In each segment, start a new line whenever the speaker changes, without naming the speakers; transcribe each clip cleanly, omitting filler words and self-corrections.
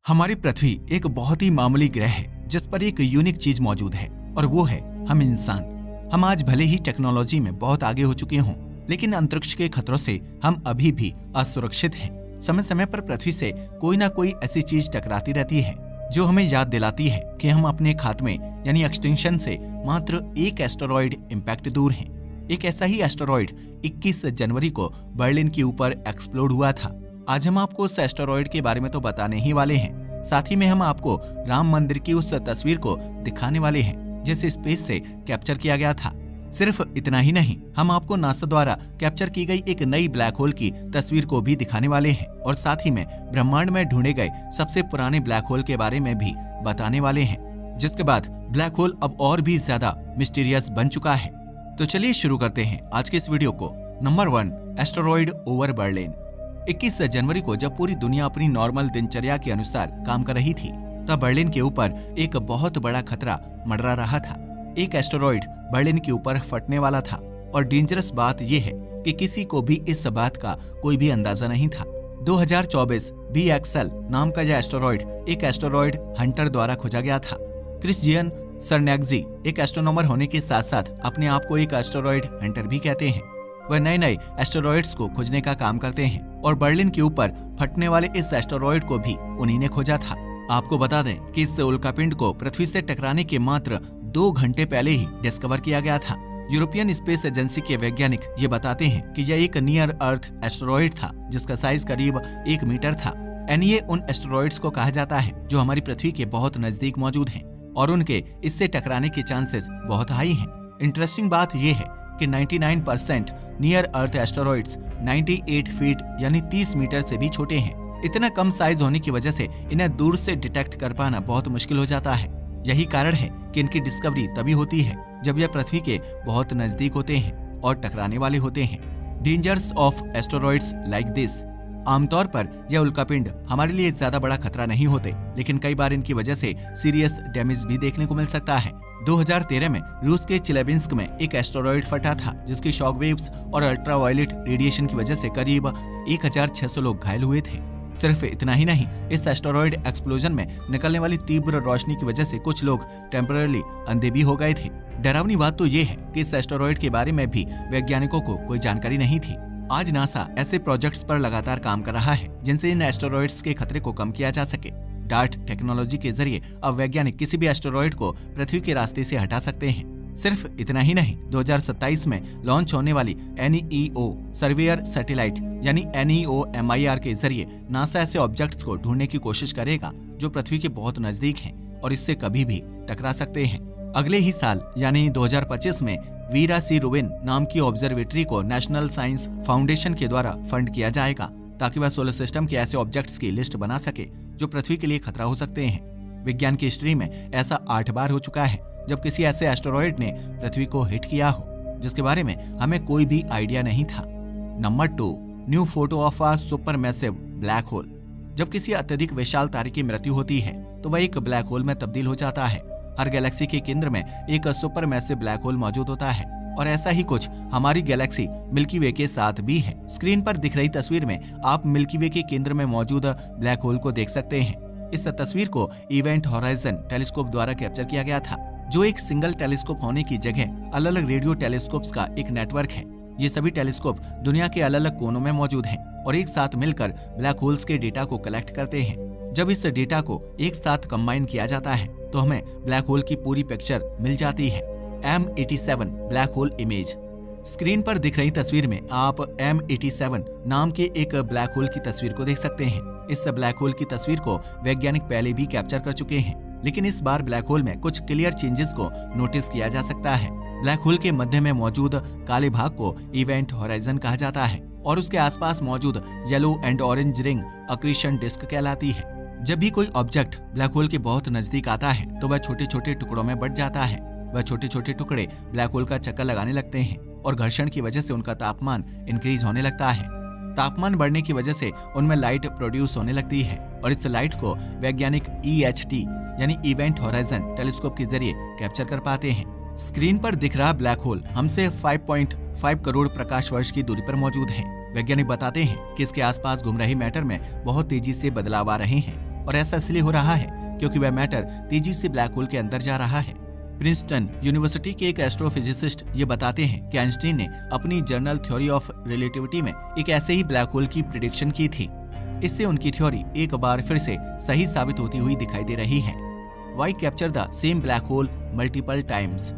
हमारी पृथ्वी एक बहुत ही मामूली ग्रह है जिस पर एक यूनिक चीज मौजूद है और वो है हम इंसान। हम आज भले ही टेक्नोलॉजी में बहुत आगे हो चुके हों, लेकिन अंतरिक्ष के खतरों से हम अभी भी असुरक्षित हैं। समय समय पर पृथ्वी से कोई ना कोई ऐसी चीज टकराती रहती है जो हमें याद दिलाती है कि हम अपने खात्मे यानी एक्सटिंक्शन से मात्र एक एस्टेरॉयड इम्पैक्ट दूर हैं। एक ऐसा ही एस्टेरॉयड 21 जनवरी को बर्लिन के ऊपर एक्सप्लोड हुआ था। आज हम आपको उस एस्टेरॉयड के बारे में तो बताने ही वाले हैं, साथ ही में हम आपको राम मंदिर की उस तस्वीर को दिखाने वाले हैं जिसे स्पेस से कैप्चर किया गया था। सिर्फ इतना ही नहीं, हम आपको नासा द्वारा कैप्चर की गई एक नई ब्लैक होल की तस्वीर को भी दिखाने वाले हैं और साथ ही में ब्रह्मांड में ढूंढे गए सबसे पुराने ब्लैक होल के बारे में भी बताने वाले हैं, जिसके बाद ब्लैक होल अब और भी ज्यादा मिस्टीरियस बन चुका है। तो चलिए शुरू करते हैं आज के इस वीडियो को। Number 1, asteroid over Berlin. 21 जनवरी को जब पूरी दुनिया अपनी नॉर्मल दिनचर्या के अनुसार काम कर रही थी, तब बर्लिन के ऊपर एक बहुत बड़ा खतरा मंडरा रहा था। एक एस्टेरॉयड बर्लिन के ऊपर फटने वाला था और डेंजरस बात यह है कि किसी को भी इस बात का कोई भी अंदाजा नहीं था। 2024 BXL नाम का यह एस्टेरॉयड एक एस्टेरॉयड हंटर द्वारा खोजा गया था। क्रिस्टियन सरनेग्जी एक एस्ट्रोनॉमर होने के साथ साथ अपने आप को एक एस्टेरॉयड हंटर भी कहते हैं। वह नए नए एस्टेरॉयड्स को खोजने का काम करते हैं और बर्लिन के ऊपर फटने वाले इस एस्टेरॉयड को भी उन्हीं ने खोजा था। आपको बता दें कि इस उल्कापिंड को पृथ्वी से टकराने के मात्र 2 घंटे पहले ही डिस्कवर किया गया था। यूरोपियन स्पेस एजेंसी के वैज्ञानिक ये बताते हैं कि यह एक नियर अर्थ एस्टेरॉयड था जिसका साइज करीब 1 मीटर था। ये उन एस्टेरॉयड्स को कहा जाता है जो हमारी पृथ्वी के बहुत नजदीक मौजूद हैं और उनके इससे टकराने के चांसेस बहुत हाई हैं। इंटरेस्टिंग बात यह है कि 99% नियर अर्थ एस्टेरॉयड्स 98 फीट यानी 30 मीटर से भी छोटे हैं। इतना कम साइज होने की वजह से इन्हें दूर से डिटेक्ट कर पाना बहुत मुश्किल हो जाता है। यही कारण है कि इनकी डिस्कवरी तभी होती है जब यह पृथ्वी के बहुत नजदीक होते हैं और टकराने वाले होते हैं। Dangers of asteroids like this. आमतौर पर यह उल्कापिंड हमारे लिए ज्यादा बड़ा खतरा नहीं होते, लेकिन कई बार इनकी वजह से सीरियस डैमेज भी देखने को मिल सकता है। 2013 में रूस के चेलेबिंस्क में एक एस्टेरॉयड फटा था जिसकी शॉक वेव्स और अल्ट्रावायलेट रेडिएशन की वजह से करीब 1600 लोग घायल हुए थे। सिर्फ इतना ही नहीं, इस एस्टेरॉयड एक्सप्लोजन में निकलने वाली तीव्र रोशनी की वजह से कुछ लोग टेम्पररी अंधे भी हो गए थे। डरावनी बात तो ये है कि इस एस्टेरॉयड के बारे में भी वैज्ञानिकों को कोई जानकारी नहीं थी। आज नासा ऐसे प्रोजेक्ट्स पर लगातार काम कर रहा है जिनसे इन एस्टेरॉयड्स के खतरे को कम किया जा सके। डार्ट टेक्नोलॉजी के जरिए अब वैज्ञानिक किसी भी एस्टेरॉयड को पृथ्वी के रास्ते से हटा सकते हैं। सिर्फ इतना ही नहीं, 2027 में लॉन्च होने वाली NEO सर्वेयर सैटेलाइट यानी NEOMIR के जरिए नासा ऐसे ऑब्जेक्ट्स को ढूंढने की कोशिश करेगा जो पृथ्वी के बहुत नजदीक हैं और इससे कभी भी टकरा सकते हैं। अगले ही साल यानी 2025 में वीरा सी रुबिन नाम की ऑब्जर्वेटरी को नेशनल साइंस फाउंडेशन के द्वारा फंड किया जाएगा ताकि वह सोलर सिस्टम के ऐसे ऑब्जेक्ट्स की लिस्ट बना सके जो पृथ्वी के लिए खतरा हो सकते हैं। विज्ञान की हिस्ट्री में ऐसा 8 बार हो चुका है जब किसी ऐसे एस्टेरॉयड ने पृथ्वी को हिट किया हो जिसके बारे में हमें कोई भी आइडिया नहीं था। Number 2, new photo of a supermassive black hole. जब किसी अत्यधिक विशाल तारे की मृत्यु होती है तो वह एक ब्लैक होल में तब्दील हो जाता है। हर गैलेक्सी के केंद्र में एक सुपरमैसिव ब्लैक होल मौजूद होता है और ऐसा ही कुछ हमारी गैलेक्सी मिल्की वे के साथ भी है। स्क्रीन पर दिख रही तस्वीर में आप मिल्की वे के केंद्र में मौजूद ब्लैक होल को देख सकते हैं। इस तस्वीर को इवेंट होराइजन टेलीस्कोप द्वारा कैप्चर किया गया था, जो एक सिंगल टेलीस्कोप होने की जगह अलग अलग रेडियो टेलीस्कोप्स का एक नेटवर्क है। ये सभी टेलीस्कोप दुनिया के अलग अलग कोनों में मौजूद हैं और एक साथ मिलकर ब्लैक होल्स के डेटा को कलेक्ट करते हैं। जब इस डेटा को एक साथ कंबाइन किया जाता है तो हमें ब्लैक होल की पूरी पिक्चर मिल जाती है। M87 black hole image. Screen पर दिख रही तस्वीर में आप M87 नाम के एक ब्लैक होल की तस्वीर को देख सकते हैं। इस ब्लैक होल की तस्वीर को वैज्ञानिक पहले भी कैप्चर कर चुके हैं, लेकिन इस बार ब्लैक होल में कुछ क्लियर चेंजेस को नोटिस किया जा सकता है। ब्लैक होल के मध्य में मौजूद काले भाग को इवेंट होराइजन कहा जाता है और उसके आसपास मौजूद yellow and orange ring accretion disk कहलाती है। जब भी कोई ऑब्जेक्ट ब्लैक होल के बहुत नजदीक आता है तो वह छोटे छोटे टुकड़ों में बंट जाता है। वह छोटे छोटे टुकड़े ब्लैक होल का चक्कर लगाने लगते हैं और घर्षण की वजह से उनका तापमान इंक्रीज होने लगता है। तापमान बढ़ने की वजह से उनमें लाइट प्रोड्यूस होने लगती है और इस लाइट को वैज्ञानिक EHT यानी इवेंट होराइजन टेलीस्कोप के जरिए कैप्चर कर पाते हैं। स्क्रीन पर दिख रहा ब्लैक होल हमसे 5.5 करोड़ प्रकाश वर्ष की दूरी पर मौजूद है। वैज्ञानिक बताते हैं कि इसके आसपास घूम रहे मैटर में बहुत तेजी से बदलाव आ रहे हैं और ऐसा इसलिए हो रहा है क्योंकि वह मैटर तेजी से ब्लैक होल के अंदर जा रहा है। प्रिंसटन यूनिवर्सिटी के एक एस्ट्रोफिजिसिस्ट ये बताते हैं कि आइंस्टीन ने अपनी जर्नल थ्योरी ऑफ रिलेटिविटी में एक ऐसे ही ब्लैक होल की प्रिडिक्शन की थी। इससे उनकी थ्योरी एक बार फिर से सही साबित होती हुई दिखाई दे रही है। Why capture the same black hole multiple times.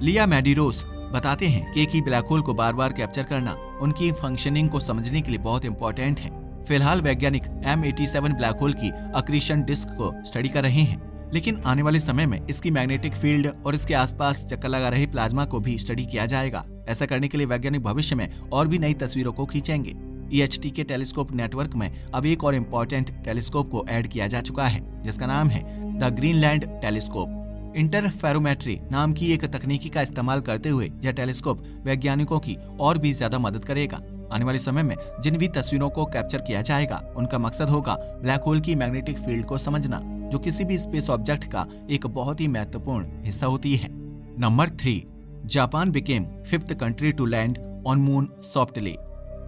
Lia Medeiros बताते हैं कि एक ही ब्लैक होल को बार बार कैप्चर करना उनकी फंक्शनिंग को समझने के लिए बहुत इंपॉर्टेंट है। फिलहाल वैज्ञानिक M87 ब्लैक होल की अक्रीशन डिस्क को स्टडी कर रहे हैं, लेकिन आने वाले समय में इसकी मैग्नेटिक फील्ड और इसके आसपास चक्कर लगा रहे प्लाज्मा को भी स्टडी किया जाएगा। ऐसा करने के लिए वैज्ञानिक भविष्य में और भी नई तस्वीरों को खींचेंगे। EHT के टेलीस्कोप नेटवर्क में अब एक और इम्पोर्टेंट टेलीस्कोप को ऐड किया जा चुका है, जिसका नाम है द ग्रीनलैंड टेलीस्कोप। इंटरफेरोमेट्री नाम की एक तकनीकी का इस्तेमाल करते हुए यह टेलीस्कोप वैज्ञानिकों की और भी ज्यादा मदद करेगा। आने वाले समय में जिन भी तस्वीरों को कैप्चर किया जाएगा उनका मकसद होगा ब्लैक होल की मैग्नेटिक फील्ड को समझना, जो किसी भी स्पेस ऑब्जेक्ट का एक बहुत ही महत्वपूर्ण हिस्सा होती है। Number 3, Japan became 5th country to land on moon softly.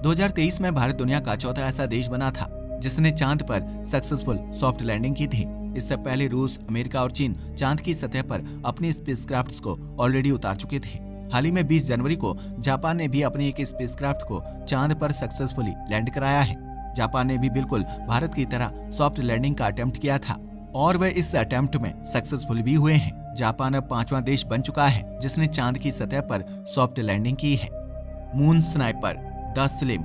2023 में भारत दुनिया का चौथा ऐसा देश बना था जिसने चांद पर सक्सेसफुल सॉफ्ट लैंडिंग की थी। इससे पहले रूस, अमेरिका और चीन चांद की सतह पर अपनी स्पेसक्राफ्ट्स को ऑलरेडी उतार चुके थे। हाल ही में 20 जनवरी को जापान ने भी अपनी एक स्पेसक्राफ्ट को चांद पर सक्सेसफुली लैंड कराया है। जापान ने भी बिल्कुल भारत की तरह सॉफ्ट लैंडिंग का अटेम्प्ट किया था और वह इस अटेम्प्ट में सक्सेसफुल भी हुए हैं। जापान अब 5वां देश बन चुका है जिसने चांद की सतह पर सॉफ्ट लैंडिंग की है। Moon sniper the slim.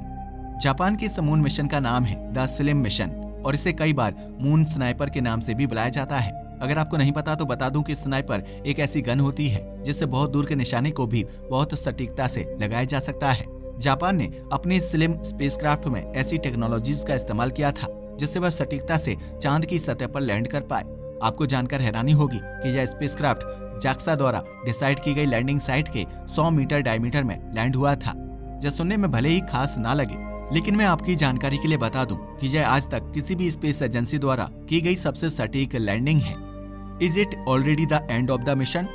Japan के इस मून मिशन का नाम है द स्लिम मिशन और इसे कई बार मून स्नाइपर के नाम से भी बुलाया जाता है। अगर आपको नहीं पता तो बता दूं कि स्नाइपर एक ऐसी गन होती है जिससे बहुत दूर के निशाने को भी बहुत सटीकता से लगाया जा सकता है। जापान ने अपने स्लिम स्पेसक्राफ्ट में ऐसी टेक्नोलॉजीज का इस्तेमाल किया था जिससे वह सटीकता से चांद की सतह पर लैंड कर पाए। आपको जानकर हैरानी होगी कि यह स्पेसक्राफ्ट जाक्सा द्वारा डिसाइड की गई लैंडिंग साइट के 100 मीटर डायमीटर में लैंड हुआ था। यह सुनने में भले ही खास ना लगे, लेकिन मैं आपकी जानकारी के लिए बता दूं कि यह आज तक किसी भी स्पेस एजेंसी द्वारा की गई सबसे सटीक लैंडिंग है। Is it already the end of the mission?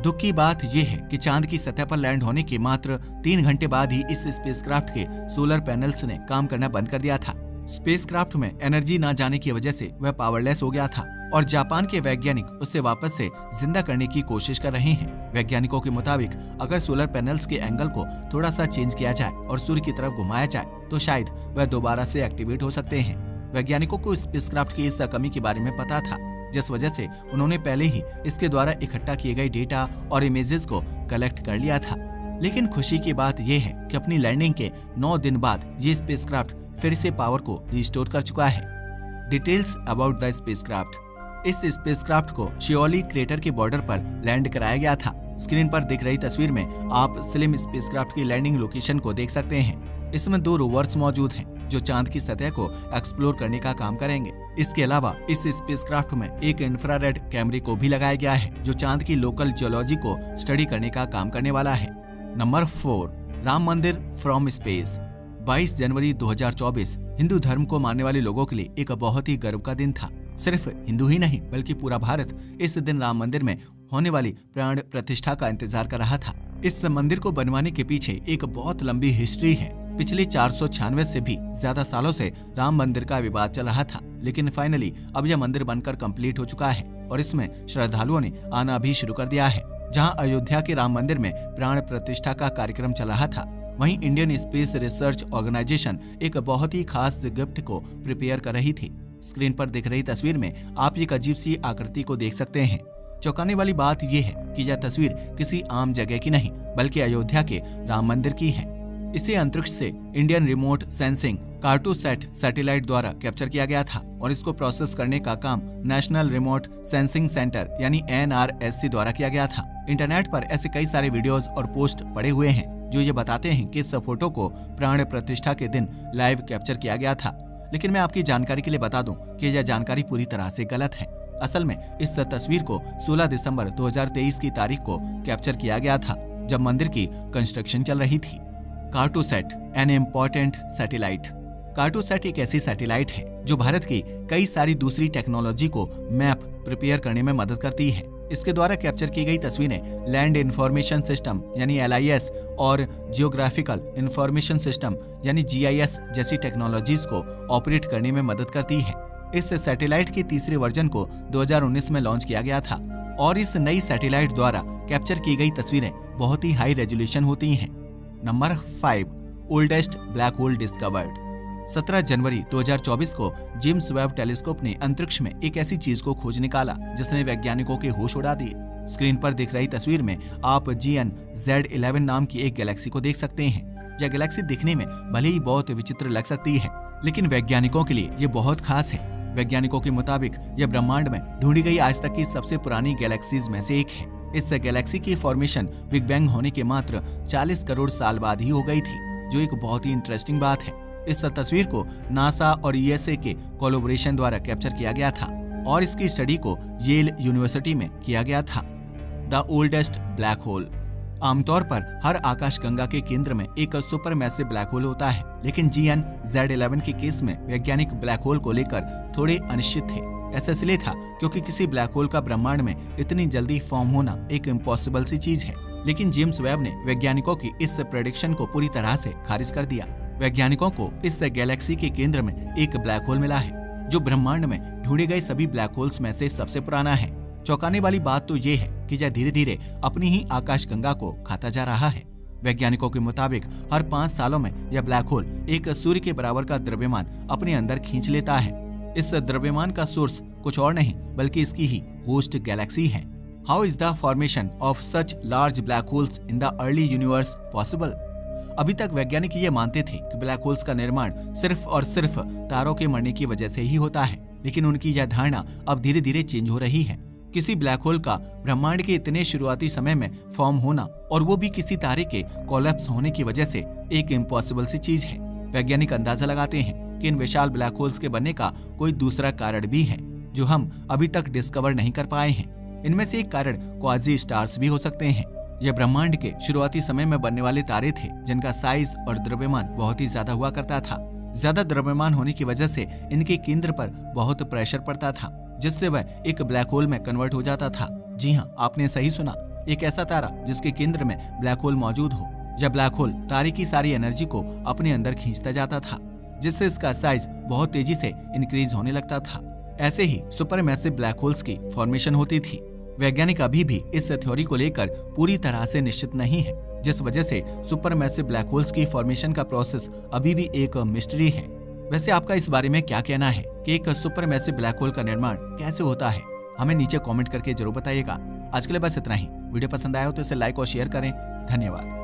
दुख की बात यह है कि चांद की सतह पर लैंड होने के मात्र 3 घंटे बाद ही इस स्पेसक्राफ्ट के सोलर पैनल्स ने काम करना बंद कर दिया था। स्पेसक्राफ्ट में एनर्जी ना जाने की वजह से वह पावरलेस हो गया था और जापान के वैज्ञानिक उसे वापस से जिंदा करने की कोशिश कर रहे हैं। वैज्ञानिकों के मुताबिक अगर सोलर पैनल्स के एंगल को थोड़ा सा चेंज किया जाए और सूर्य की तरफ घुमाया जाए तो शायद वह दोबारा से एक्टिवेट हो सकते हैं। वैज्ञानिकों को स्पेसक्राफ्ट की इस कमी के बारे में पता था, जिस वजह से उन्होंने पहले ही इसके द्वारा इकट्ठा किए गए डेटा और इमेजेस को कलेक्ट कर लिया था। लेकिन खुशी की बात यह है कि अपनी लैंडिंग के 9 दिन बाद ये स्पेसक्राफ्ट फिर से पावर को रिस्टोर कर चुका है। Details about the spacecraft. इस स्पेसक्राफ्ट को शिओली क्रेटर के बॉर्डर पर लैंड कराया गया था। स्क्रीन पर दिख रही तस्वीर में आप स्लिम स्पेसक्राफ्ट की लैंडिंग लोकेशन को देख सकते हैं। इसमें 2 रोवर्स मौजूद हैं जो चांद की सतह को एक्सप्लोर करने का काम करेंगे। इसके अलावा इस स्पेसक्राफ्ट में एक इंफ्रारेड कैमरे को भी लगाया गया है जो चांद की लोकल जियोलॉजी को स्टडी करने का काम करने वाला है। नंबर 4, राम मंदिर फ्रॉम स्पेस। 22 जनवरी 2024 हिंदू धर्म को मानने वाले लोगों के लिए एक बहुत ही गर्व का दिन था। सिर्फ हिंदू ही नहीं बल्कि पूरा भारत इस दिन राम मंदिर में होने वाली प्राण प्रतिष्ठा का इंतजार कर रहा था। इस मंदिर को बनवाने के पीछे एक बहुत लंबी हिस्ट्री है। पिछले 496 से भी ज्यादा सालों से राम मंदिर का विवाद चल रहा था, लेकिन फाइनली अब यह मंदिर बनकर कंप्लीट हो चुका है और इसमें श्रद्धालुओं ने आना भी शुरू कर दिया है। जहां अयोध्या के राम मंदिर में प्राण प्रतिष्ठा का कार्यक्रम चल रहा था, वहीं इंडियन स्पेस रिसर्च ऑर्गेनाइजेशन एक बहुत ही खास गिफ्ट को प्रिपेयर कर रही थी। स्क्रीन पर दिख रही तस्वीर में आप एक अजीब सी आकृति को देख सकते हैं। चौंकाने वाली बात यह है कि यह तस्वीर किसी आम जगह की नहीं बल्कि अयोध्या के राम मंदिर की है। इसे अंतरिक्ष से Indian remote sensing Cartosat satellite द्वारा कैप्चर किया गया था और इसको प्रोसेस करने का काम नेशनल रिमोट सेंसिंग सेंटर यानी NRSC द्वारा किया गया था। इंटरनेट पर ऐसे कई सारे वीडियोस और पोस्ट पड़े हुए हैं जो ये बताते हैं कि इस फोटो को प्राण प्रतिष्ठा के दिन लाइव कैप्चर किया गया था। लेकिन मैं आपकी जानकारी के लिए बता दूं कि यह जानकारी पूरी तरह से गलत है। असल में इस तस्वीर को 16 दिसंबर 2023 की तारीख को कैप्चर किया गया था जब मंदिर की कंस्ट्रक्शन चल रही थी। Cartosat an important satellite. Cartosat एक ऐसी सैटेलाइट है जो भारत की कई सारी दूसरी टेक्नोलॉजी को मैप प्रिपेयर करने में मदद करती है। इसके द्वारा कैप्चर की गई तस्वीरें लैंड इंफॉर्मेशन सिस्टम यानी LIS और जियोग्राफिकल इंफॉर्मेशन सिस्टम यानी GIS जैसी टेक्नोलॉजीज को ऑपरेट करने में मदद करती है। इस सैटेलाइट के तीसरे वर्जन को 2019 में लॉन्च किया गया था और इस नई सैटेलाइट द्वारा कैप्चर की गई तस्वीरें बहुत ही हाई रेजोल्यूशन होती हैं। Number 5, oldest black hole discovered. 17 जनवरी 2024 को जेम्स वेब टेलीस्कोप ने अंतरिक्ष में एक ऐसी चीज को खोज निकाला जिसने वैज्ञानिकों के होश उड़ा दिए। स्क्रीन पर दिख रही तस्वीर में आप GN-Z11 नाम की एक गैलेक्सी को देख सकते हैं। यह गैलेक्सी दिखने में भले ही बहुत विचित्र लग सकती है, लेकिन वैज्ञानिकों के लिए ये बहुत खास है। वैज्ञानिकों के मुताबिक यह ब्रह्मांड में ढूंढी गई आज तक की सबसे पुरानी गैलेक्सीज में से एक है। इस गैलेक्सी की फॉर्मेशन बिग बैंग होने के मात्र 40 करोड़ साल बाद ही हो गई थी, जो एक बहुत ही इंटरेस्टिंग बात है। इस तस्वीर को नासा और USA के कोलैबोरेशन द्वारा कैप्चर किया गया था और इसकी स्टडी को येल यूनिवर्सिटी में किया गया था। The oldest black hole. आमतौर पर हर आकाशगंगा के केंद्र में एक सुपर मैसिव ब्लैक होल होता है, लेकिन GN-Z11 के केस में वैज्ञानिक ब्लैक होल को लेकर थोड़े अनिश्चित थे। ऐसा इसलिए था क्योंकि किसी ब्लैक होल का ब्रह्मांड में इतनी जल्दी फॉर्म होना एक इम्पॉसिबल सी चीज है, लेकिन जेम्स वेब ने वैज्ञानिकों की इस प्रेडिक्शन को पूरी तरह से खारिज कर दिया। वैज्ञानिकों को इस गैलेक्सी के केंद्र में एक ब्लैक होल मिला है जो ब्रह्मांड में ढूंढे गए सभी ब्लैक होल्स में से सबसे पुराना है। चौंकाने वाली बात तो ये है कि यह धीरे धीरे अपनी ही आकाशगंगा को खाता जा रहा है। वैज्ञानिकों के मुताबिक हर 5 सालों में यह ब्लैक होल एक सूर्य के बराबर का द्रव्यमान अपने अंदर खींच लेता है। इस द्रव्यमान का सोर्स कुछ और नहीं बल्कि इसकी ही होस्ट गैलेक्सी है। How is the formation of such large black holes in the early universe possible? अभी तक वैज्ञानिक ये मानते थे कि ब्लैक होल्स का निर्माण सिर्फ और सिर्फ तारों के मरने की वजह से ही होता है, लेकिन उनकी यह धारणा अब धीरे धीरे चेंज हो रही है। किसी ब्लैक होल का ब्रह्मांड के इतने शुरुआती समय में फॉर्म होना और वो भी किसी तारे के कोलैप्स होने की वजह से एक इम्पॉसिबल सी चीज है। वैज्ञानिक अंदाजा लगाते हैं कि इन विशाल ब्लैक होल्स के बनने का कोई दूसरा कारण भी है जो हम अभी तक डिस्कवर नहीं कर पाए हैं। इनमें से एक कारण क्वाजी स्टार्स भी हो सकते हैं। यह ब्रह्मांड के शुरुआती समय में बनने वाले तारे थे जिनका साइज और द्रव्यमान बहुत ही ज्यादा हुआ करता था। ज्यादा द्रव्यमान होने की वजह से इनके केंद्र पर बहुत प्रेशर पड़ता था, जिससे वह एक ब्लैक होल में कन्वर्ट हो जाता था। जी हाँ, आपने सही सुना, एक ऐसा तारा जिसके केंद्र में ब्लैक होल मौजूद हो। यह ब्लैक होल तारे की सारी एनर्जी को अपने अंदर खींचता जाता था, जिससे इसका साइज बहुत तेजी से इंक्रीज होने लगता था। ऐसे ही सुपर मैसिव ब्लैक होल्स की फॉर्मेशन होती थी। वैज्ञानिक अभी भी इस थ्योरी को लेकर पूरी तरह से निश्चित नहीं है, जिस वजह से सुपर मैसिव ब्लैक होल्स की फॉर्मेशन का प्रोसेस अभी भी एक मिस्ट्री है। वैसे आपका इस बारे में क्या कहना है कि एक सुपर मैसिव ब्लैक होल का निर्माण कैसे होता है? हमें नीचे कमेंट करके जरूर बताइएगा। आज के लिए बस इतना ही। वीडियो पसंद आया हो तो इसे लाइक और शेयर करें। धन्यवाद।